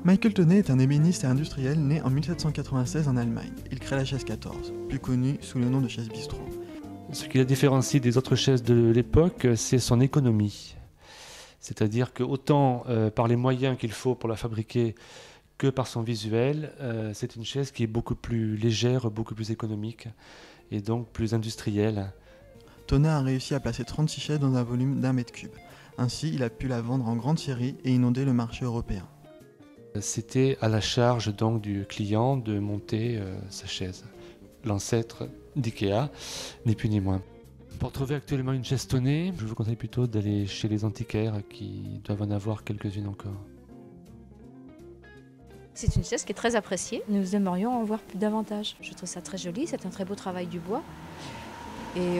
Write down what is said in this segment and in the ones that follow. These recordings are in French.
Michael Tonnet est un ébéniste et industriel né en 1796 en Allemagne. Il crée la chaise 14, plus connue sous le nom de chaise bistrot. Ce qui la différencie des autres chaises de l'époque, c'est son économie. C'est-à-dire que autant par les moyens qu'il faut pour la fabriquer que par son visuel, c'est une chaise qui est beaucoup plus légère, beaucoup plus économique et donc plus industrielle. Tonnet a réussi à placer 36 chaises dans un volume d'1 mètre cube. Ainsi, il a pu la vendre en grande série et inonder le marché européen. C'était à la charge donc du client de monter sa chaise. L'ancêtre d'IKEA, ni plus ni moins. Pour trouver actuellement une chaise Tonnet, je vous conseille plutôt d'aller chez les antiquaires qui doivent en avoir quelques-unes encore. C'est une chaise qui est très appréciée. Nous aimerions en voir plus davantage. Je trouve ça très joli, c'est un très beau travail du bois. Et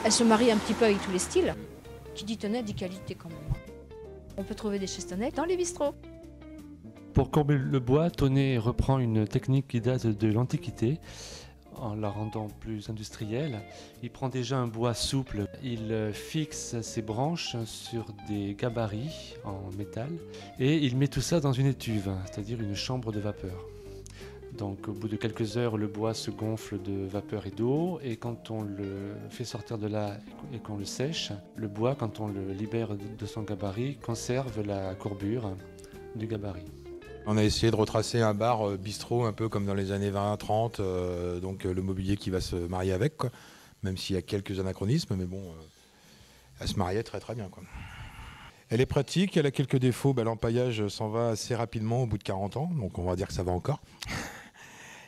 elle se marie un petit peu avec tous les styles. Qui dit Tonnet dit qualité quand même. On peut trouver des chaises Tonnet dans les bistrots. Pour courber le bois, Tonnet reprend une technique qui date de l'Antiquité, en la rendant plus industrielle. Il prend déjà un bois souple, il fixe ses branches sur des gabarits en métal et il met tout ça dans une étuve, c'est-à-dire une chambre de vapeur. Donc au bout de quelques heures, le bois se gonfle de vapeur et d'eau et quand on le fait sortir de là et qu'on le sèche, le bois, quand on le libère de son gabarit, conserve la courbure du gabarit. On a essayé de retracer un bar bistrot un peu comme dans les années 20-30, donc le mobilier qui va se marier avec, quoi. Même s'il y a quelques anachronismes, mais bon, elle se mariait très très bien, quoi. Elle est pratique, elle a quelques défauts, l'empaillage s'en va assez rapidement au bout de 40 ans, donc on va dire que ça va encore.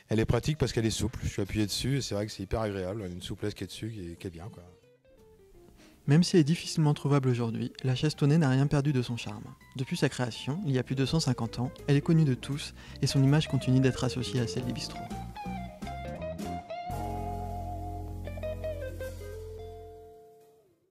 Elle est pratique parce qu'elle est souple, je suis appuyé dessus et c'est vrai que c'est hyper agréable, une souplesse qui est dessus qui est bien, quoi. Même si elle est difficilement trouvable aujourd'hui, la chaise Tonnet n'a rien perdu de son charme. Depuis sa création, il y a plus de 150 ans, elle est connue de tous et son image continue d'être associée à celle des bistrots.